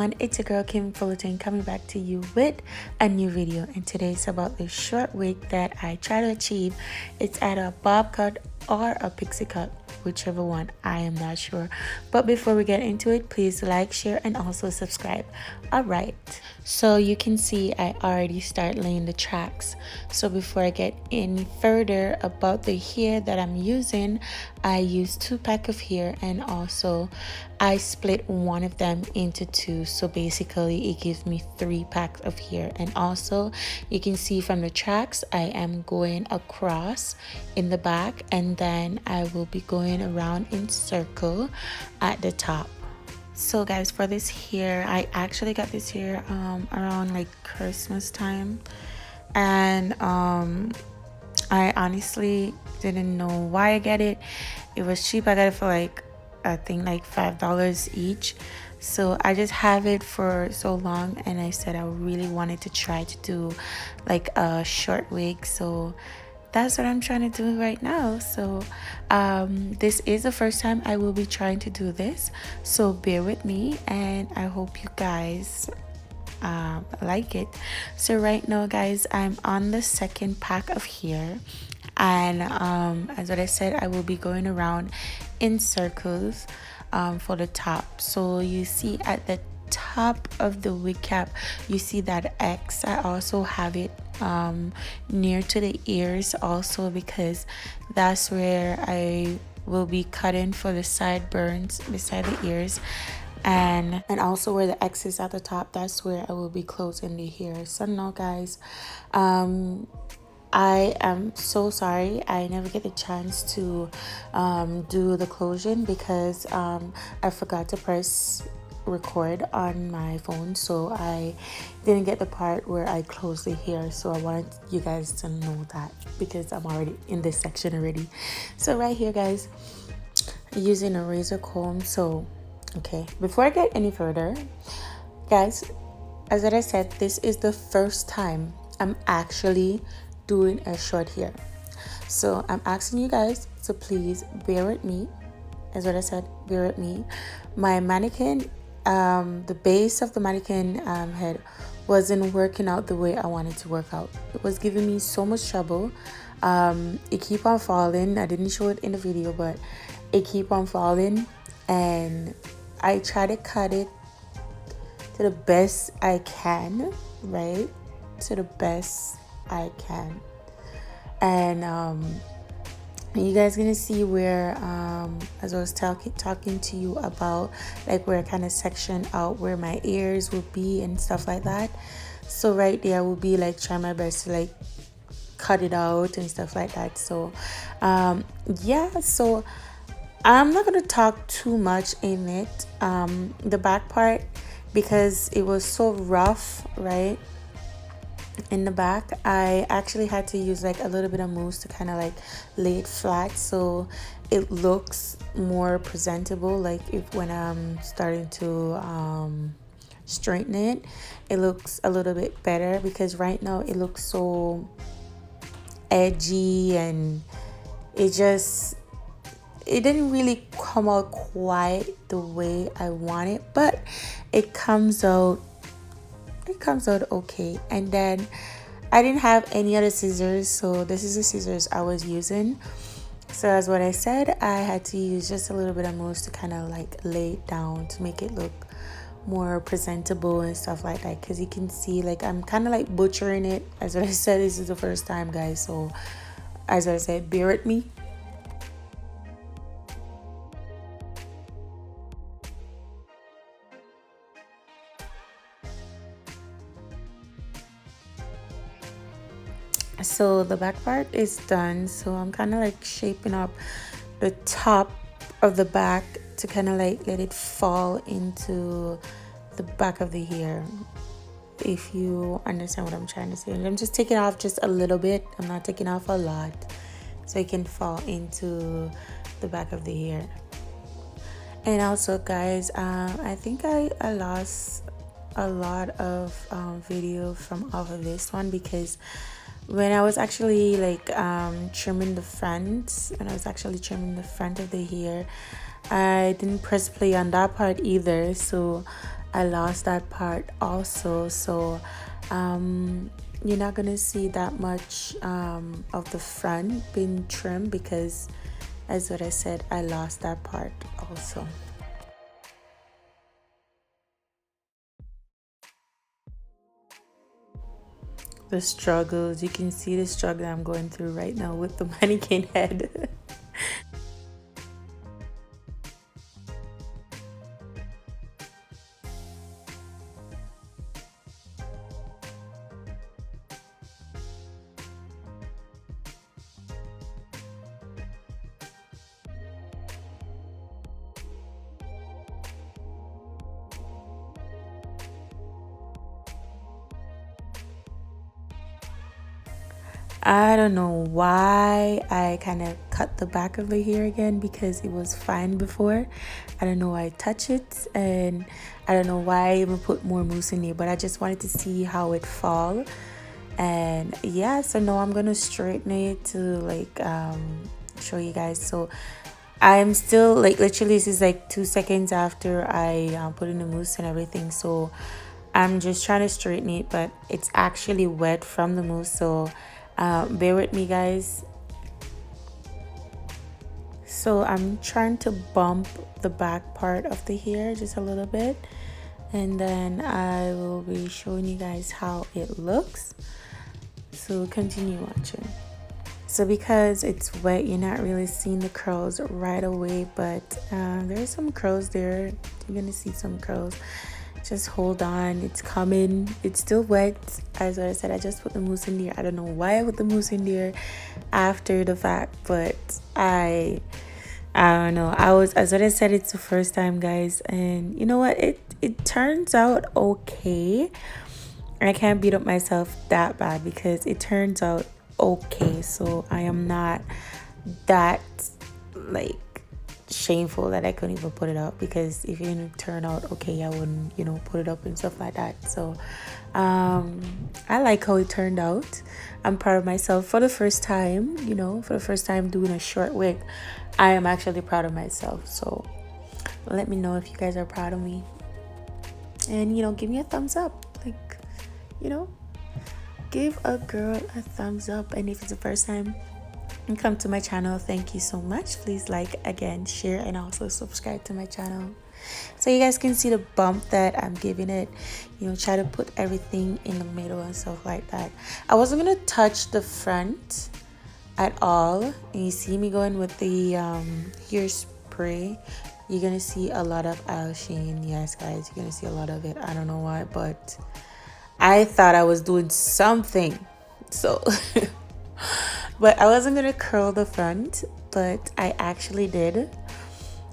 everyone, it's your girl Kim Fullerton coming back to you with a new video, and today it's about the short wig that I try to achieve. It's either a bob cut or a pixie cut, whichever one, I am not sure. But before we get into it, please like, share, and also subscribe. Alright, so you can see I already start laying the tracks. So before I get any further about the hair that I'm using, I use 2 packs of hair, and also I split one of them into 2, so basically it gives me 3 packs of hair. And also you can see from the tracks I am going across in the back, and then I will be going around in circle at the top. So guys, for this hair, I actually got this hair around like Christmas time, and I honestly didn't know why I get it. It was cheap. I got it for like, I think like $5 each. So I just have it for so long, and I said I really wanted to try to do like a short wig, so that's what I'm trying to do right now. So this is the first time I will be trying to do this, so bear with me, and I hope you guys like it. So right now guys, I'm on the 2nd pack of hair, and as what I said, I will be going around in circles for the top. So you see at the top of the wig cap, you see that X. I also have it near to the ears also, because that's where I will be cutting for the sideburns beside the ears, and also where the X is at the top, that's where I will be closing the hair. So now guys, I am so sorry I never get the chance to do the closing, because I forgot to press record on my phone, so I didn't get the part where I close the hair. So I wanted you guys to know that, because I'm already in this section already. So right here guys, using a razor comb. So okay, before I get any further guys, as I said, this is the first time I'm actually doing a short hair, so I'm asking you guys to please bear with me. As what I said, bear with me. My mannequin, the base of the mannequin head wasn't working out the way I wanted to work out. It was giving me so much trouble. It keep on falling. I didn't show it in the video, but it keep on falling, and I try to cut it to the best I can, right? To the best I can. And you guys gonna see where as I was talking to you about, like where I kind of section out where my ears will be and stuff like that. So right there I will be like trying my best to like cut it out and stuff like that. So yeah, so I'm not gonna talk too much in it, the back part, because it was so rough, right? In the back I actually had to use like a little bit of mousse to kind of like lay it flat, so it looks more presentable. Like if when I'm starting to straighten it, it looks a little bit better, because right now it looks so edgy, and it didn't really come out quite the way I want it, but it comes out okay. And then I didn't have any other scissors, so this is the scissors I was using. So as what I said, I had to use just a little bit of mousse to kind of like lay it down to make it look more presentable and stuff like that, because you can see like I'm kind of like butchering it. As what I said, this is the first time guys, so as I said, bear with me. So the back part is done, so I'm kind of like shaping up the top of the back to kind of like let it fall into the back of the hair, if you understand what I'm trying to say. I'm just taking off just a little bit, I'm not taking off a lot, so it can fall into the back of the hair. And also guys, I think I lost a lot of video from off of this one, because when I was actually like trimming the front, of the hair, I didn't press play on that part either, so I lost that part also. So you're not gonna see that much of the front being trimmed because, as what I said, I lost that part also. The struggles, you can see the struggle I'm going through right now with the mannequin head. I don't know why I kind of cut the back of the hair again because it was fine before. I don't know why I touch it, and I don't know why I even put more mousse in there, but I just wanted to see how it fall. And yeah, so now I'm gonna straighten it to like show you guys. So I'm still like, literally this is like 2 seconds after I put in the mousse and everything, so I'm just trying to straighten it, but it's actually wet from the mousse, so bear with me guys. So I'm trying to bump the back part of the hair just a little bit, and then I will be showing you guys how it looks, so continue watching. So because it's wet, you're not really seeing the curls right away, but there's some curls there. You're gonna see some curls. Just hold on, it's coming. It's still wet. As I said, I just put the mousse in there. I don't know why I put the mousse in there after the fact, but I don't know. As what I said, it's the first time, guys, and you know what? It turns out okay. I can't beat up myself that bad because it turns out okay. So I am not that like shameful that I couldn't even put it up, because if it didn't turn out okay, I wouldn't, put it up and stuff like that. So I like how it turned out. I'm proud of myself for the first time, for the first time doing a short wig. I am actually proud of myself. So let me know if you guys are proud of me, and give me a thumbs up. Like, give a girl a thumbs up. And if it's the first time you come to my channel, thank you so much. Please like, again, share, and also subscribe to my channel so you guys can see the bump that I'm giving it. Try to put everything in the middle and stuff like that. I wasn't gonna touch the front at all, and you see me going with the hairspray. You're gonna see a lot of oil sheen. Yes guys, you're gonna see a lot of it. I don't know why, but I thought I was doing something. So but I wasn't gonna curl the front, but I actually did.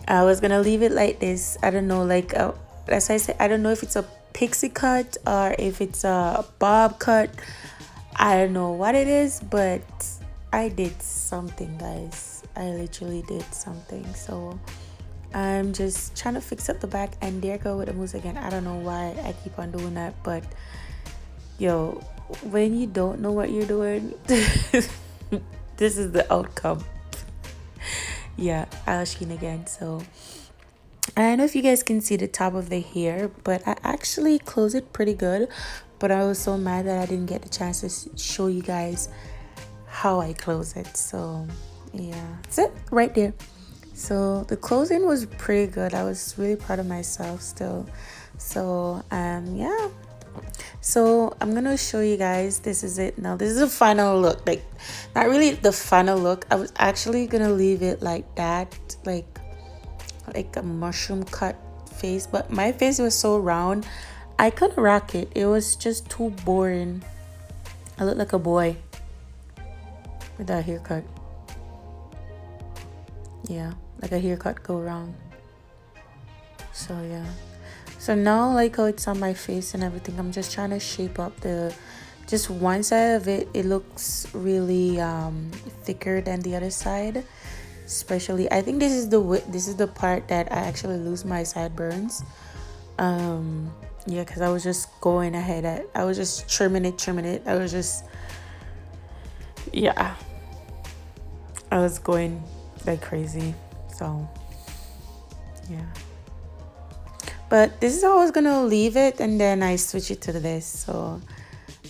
I was gonna leave it like this. I don't know, like as I said, I don't know if it's a pixie cut or if it's a bob cut. I don't know what it is, but I did something, guys. I literally did something. So I'm just trying to fix up the back, and there go with the mousse again. I don't know why I keep on doing that, but yo, when you don't know what you're doing, this is the outcome. Yeah, I'll sheen again. So I don't know if you guys can see the top of the hair, but I actually closed it pretty good. But I was so mad that I didn't get the chance to show you guys how I close it. So yeah, that's it right there. So the closing was pretty good. I was really proud of myself still. So yeah. So I'm gonna show you guys, this is it now. This is the final look. Like, not really the final look. I was actually gonna leave it like that, like a mushroom cut face, but my face was so round I couldn't rock it. It was just too boring. I look like a boy with that haircut. Yeah, like a haircut go wrong. So yeah. So now, like how it's on my face and everything, I'm just trying to shape up just one side of it. It looks really thicker than the other side. Especially, I think this is the part that I actually lose my sideburns. Yeah, because I was just going ahead. I was just trimming it. I was just, yeah, I was going like crazy. So yeah. But this is how I was gonna leave it, and then I switch it to this. So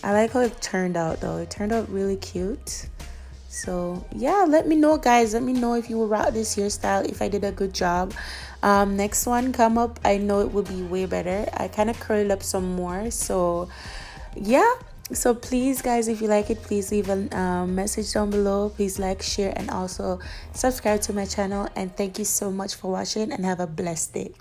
I like how it turned out though. It turned out really cute. So yeah, let me know guys, let me know if you will rock this hairstyle, if I did a good job. Next one come up, I know it will be way better. I kind of curled up some more. So yeah, so please guys, if you like it, please leave a message down below. Please like, share, and also subscribe to my channel. And thank you so much for watching, and have a blessed day.